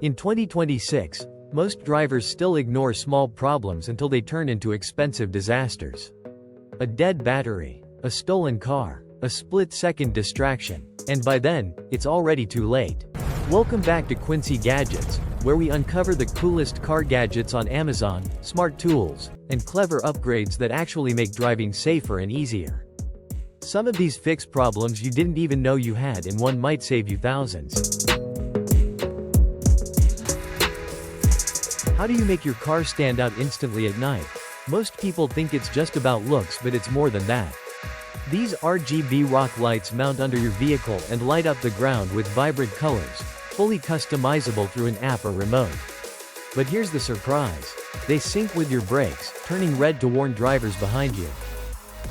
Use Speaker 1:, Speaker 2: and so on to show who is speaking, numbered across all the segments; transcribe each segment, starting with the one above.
Speaker 1: In 2026, most drivers still ignore small problems until they turn into expensive disasters. A dead battery, a stolen car, a split-second distraction, and by then, it's already too late. Welcome back to Quincy Gadgets, where we uncover the coolest car gadgets on Amazon, smart tools, and clever upgrades that actually make driving safer and easier. Some of these fix problems you didn't even know you had, and one might save you thousands. How do you make your car stand out instantly at night? Most people think it's just about looks, but it's more than that. These RGB rock lights mount under your vehicle and light up the ground with vibrant colors, fully customizable through an app or remote. But here's the surprise. They sync with your brakes, turning red to warn drivers behind you.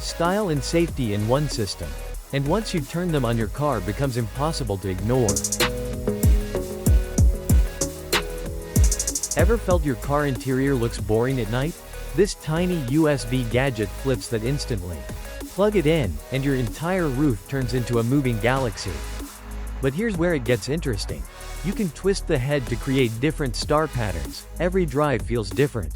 Speaker 1: Style and safety in one system. And once you turn them on, your car becomes impossible to ignore. Ever felt your car interior looks boring at night? This tiny USB gadget flips that instantly. Plug it in, and your entire roof turns into a moving galaxy. But here's where it gets interesting. You can twist the head to create different star patterns. Every drive feels different.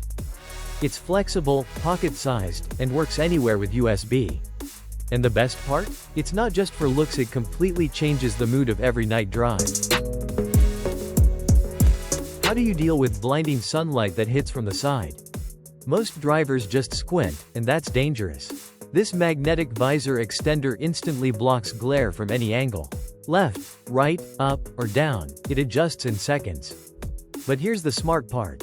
Speaker 1: It's flexible, pocket-sized, and works anywhere with USB. And the best part? It's not just for looks, it completely changes the mood of every night drive. How do you deal with blinding sunlight that hits from the side? Most drivers just squint, and that's dangerous. This magnetic visor extender instantly blocks glare from any angle. Left, right, up, or down, it adjusts in seconds. But here's the smart part.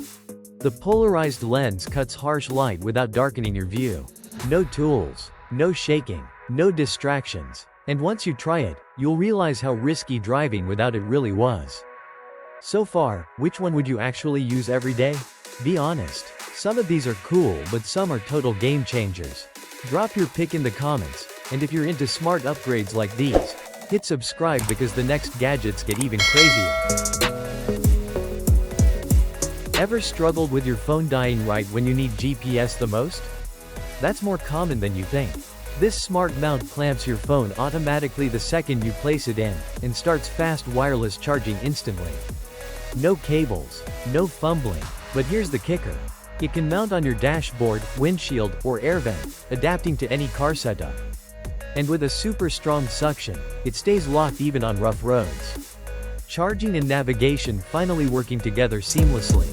Speaker 1: The polarized lens cuts harsh light without darkening your view. No tools, no shaking, no distractions. And once you try it, you'll realize how risky driving without it really was. So far, which one would you actually use every day? Be honest. Some of these are cool, but some are total game changers. Drop your pick in the comments, and if you're into smart upgrades like these, hit subscribe because the next gadgets get even crazier. Ever struggled with your phone dying right when you need GPS the most? That's more common than you think. This smart mount clamps your phone automatically the second you place it in, and starts fast wireless charging instantly. No cables, no fumbling, but here's the kicker. It can mount on your dashboard, windshield, or air vent, adapting to any car setup. And with a super strong suction, it stays locked even on rough roads. Charging and navigation finally working together seamlessly.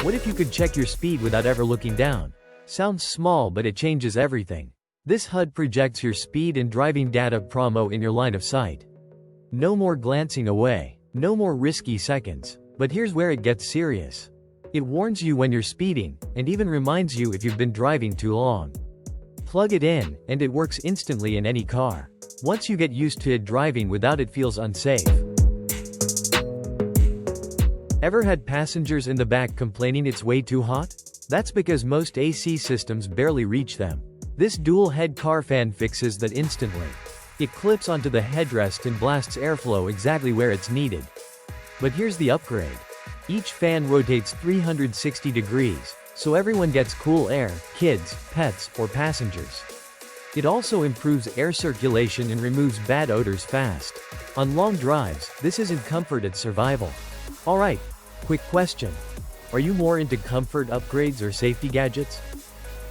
Speaker 1: What if you could check your speed without ever looking down? Sounds small, but it changes everything. This HUD projects your speed and driving data promo in your line of sight. No more glancing away, no more risky seconds. But here's where it gets serious. It warns you when you're speeding, and even reminds you if you've been driving too long. Plug it in, and it works instantly in any car. Once you get used to it, driving without it feels unsafe. Ever had passengers in the back complaining it's way too hot? That's because most AC systems barely reach them. This dual-head car fan fixes that instantly. It clips onto the headrest and blasts airflow exactly where it's needed. But here's the upgrade. Each fan rotates 360 degrees, so everyone gets cool air, kids, pets, or passengers. It also improves air circulation and removes bad odors fast. On long drives, this isn't comfort, it's survival. Alright, quick question. Are you more into comfort upgrades or safety gadgets?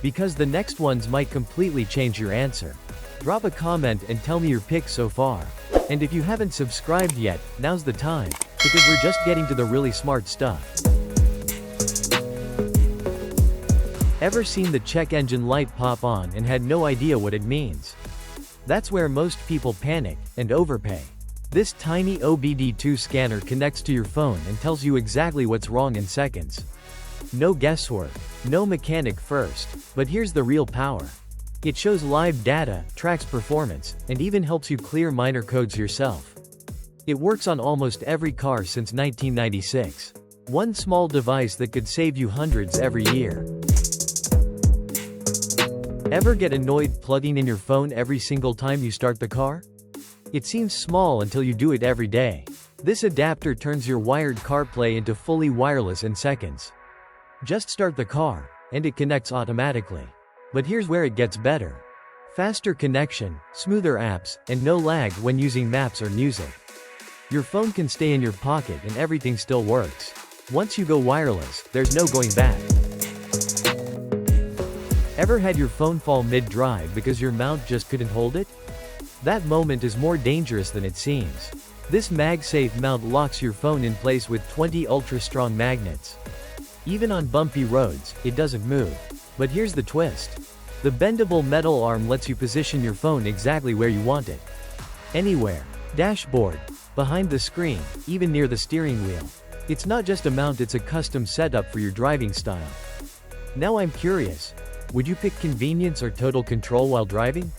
Speaker 1: Because the next ones might completely change your answer. Drop a comment and tell me your pick so far. And if you haven't subscribed yet, now's the time, because we're just getting to the really smart stuff. Ever seen the check engine light pop on and had no idea what it means? That's where most people panic and overpay. This tiny OBD2 scanner connects to your phone and tells you exactly what's wrong in seconds. No guesswork, no mechanic first, but here's the real power. It shows live data, tracks performance, and even helps you clear minor codes yourself. It works on almost every car since 1996. One small device that could save you hundreds every year. Ever get annoyed plugging in your phone every single time you start the car? It seems small until you do it every day. This adapter turns your wired CarPlay into fully wireless in seconds. Just start the car, and it connects automatically. But here's where it gets better. Faster connection, smoother apps, and no lag when using maps or music. Your phone can stay in your pocket and everything still works. Once you go wireless, there's no going back. Ever had your phone fall mid-drive because your mount just couldn't hold it? That moment is more dangerous than it seems. This MagSafe mount locks your phone in place with 20 ultra-strong magnets. Even on bumpy roads, it doesn't move. But here's the twist. The bendable metal arm lets you position your phone exactly where you want it. Anywhere. Dashboard. Behind the screen, even near the steering wheel. It's not just a mount, it's a custom setup for your driving style. Now I'm curious. Would you pick convenience or total control while driving?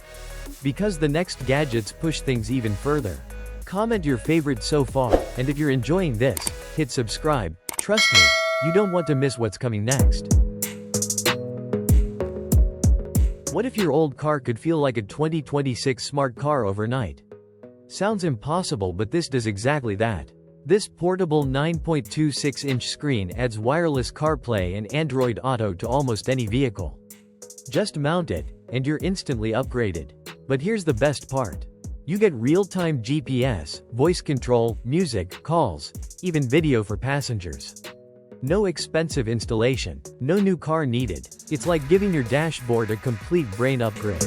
Speaker 1: Because the next gadgets push things even further. Comment your favorite so far, and if you're enjoying this, hit subscribe. Trust me, you don't want to miss what's coming next. What if your old car could feel like a 2026 smart car overnight? Sounds impossible, but this does exactly that. This portable 9.26-inch screen adds wireless CarPlay and Android Auto to almost any vehicle. Just mount it, and you're instantly upgraded. But here's the best part. You get real-time GPS, voice control, music, calls, even video for passengers. No expensive installation, no new car needed. It's like giving your dashboard a complete brain upgrade.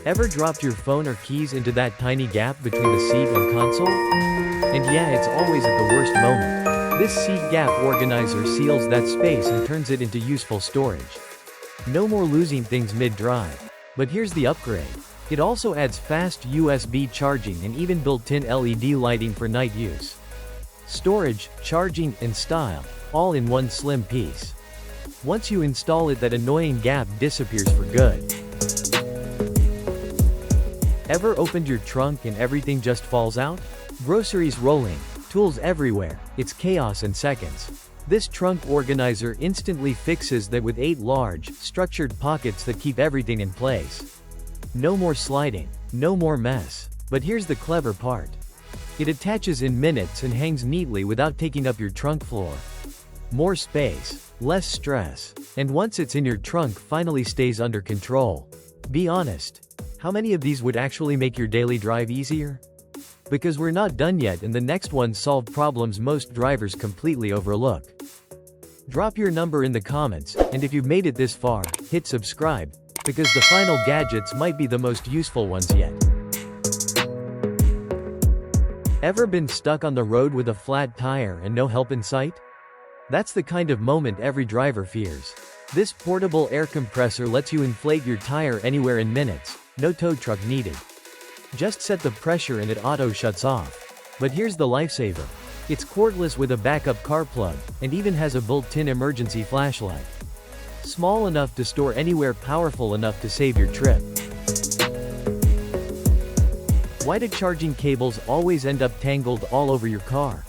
Speaker 1: Ever dropped your phone or keys into that tiny gap between the seat and console? And yeah, it's always at the worst moment. This seat gap organizer seals that space and turns it into useful storage. No more losing things mid-drive. But here's the upgrade. It also adds fast USB charging and even built-in LED lighting for night use. Storage, charging, and style, all in one slim piece. Once you install it, that annoying gap disappears for good. Ever opened your trunk and everything just falls out? Groceries rolling, tools everywhere, it's chaos in seconds. This trunk organizer instantly fixes that with 8 large, structured pockets that keep everything in place. No more sliding, no more mess. But here's the clever part. It attaches in minutes and hangs neatly without taking up your trunk floor. More space, less stress, and once it's in your trunk, finally stays under control. Be honest. How many of these would actually make your daily drive easier? Because we're not done yet, and the next ones solve problems most drivers completely overlook. Drop your number in the comments, and if you've made it this far, hit subscribe, because the final gadgets might be the most useful ones yet. Ever been stuck on the road with a flat tire and no help in sight? That's the kind of moment every driver fears. This portable air compressor lets you inflate your tire anywhere in minutes, no tow truck needed. Just set the pressure and it auto shuts off. But here's the lifesaver. It's cordless with a backup car plug, and even has a built-in emergency flashlight. Small enough to store anywhere, powerful enough to save your trip. Why do charging cables always end up tangled all over your car?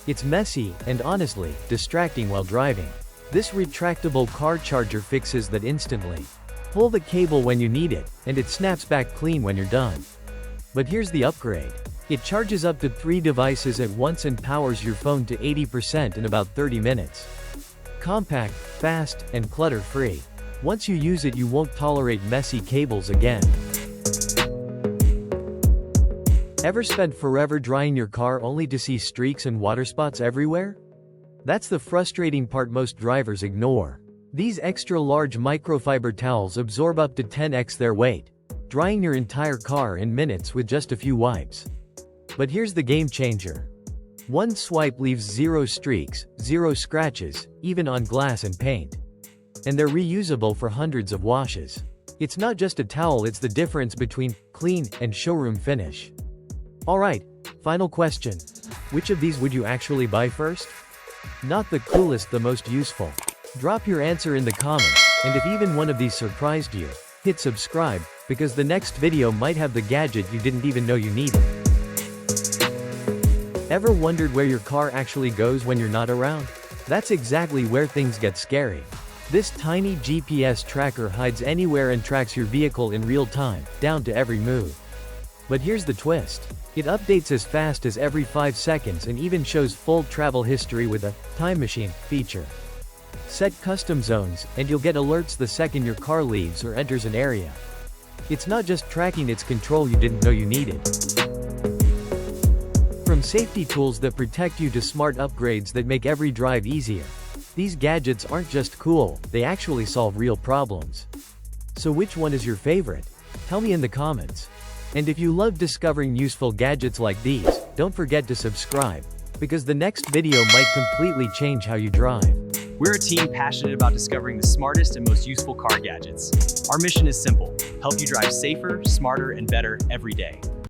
Speaker 1: It's messy, and honestly, distracting while driving. This retractable car charger fixes that instantly. Pull the cable when you need it, and it snaps back clean when you're done. But here's the upgrade. It charges up to 3 devices at once and powers your phone to 80% in about 30 minutes. Compact, fast, and clutter-free. Once you use it, you won't tolerate messy cables again. Ever spent forever drying your car only to see streaks and water spots everywhere? That's the frustrating part most drivers ignore. These extra-large microfiber towels absorb up to 10x their weight, drying your entire car in minutes with just a few wipes. But here's the game changer. One swipe leaves 0 streaks, 0 scratches, even on glass and paint. And they're reusable for hundreds of washes. It's not just a towel, it's the difference between clean and showroom finish. Alright, final question. Which of these would you actually buy first? Not the coolest, the most useful. Drop your answer in the comments, and if even one of these surprised you, hit subscribe, because the next video might have the gadget you didn't even know you needed. Ever wondered where your car actually goes when you're not around? That's exactly where things get scary. This tiny GPS tracker hides anywhere and tracks your vehicle in real time, down to every move. But here's the twist. It updates as fast as every 5 seconds and even shows full travel history with a time machine feature. Set custom zones, and you'll get alerts the second your car leaves or enters an area. It's not just tracking, it's control you didn't know you needed. From safety tools that protect you to smart upgrades that make every drive easier. These gadgets aren't just cool, they actually solve real problems. So which one is your favorite? Tell me in the comments. And if you love discovering useful gadgets like these, don't forget to subscribe, because the next video might completely change how you drive.
Speaker 2: We're a team passionate about discovering the smartest and most useful car gadgets. Our mission is simple: help you drive safer, smarter, and better every day.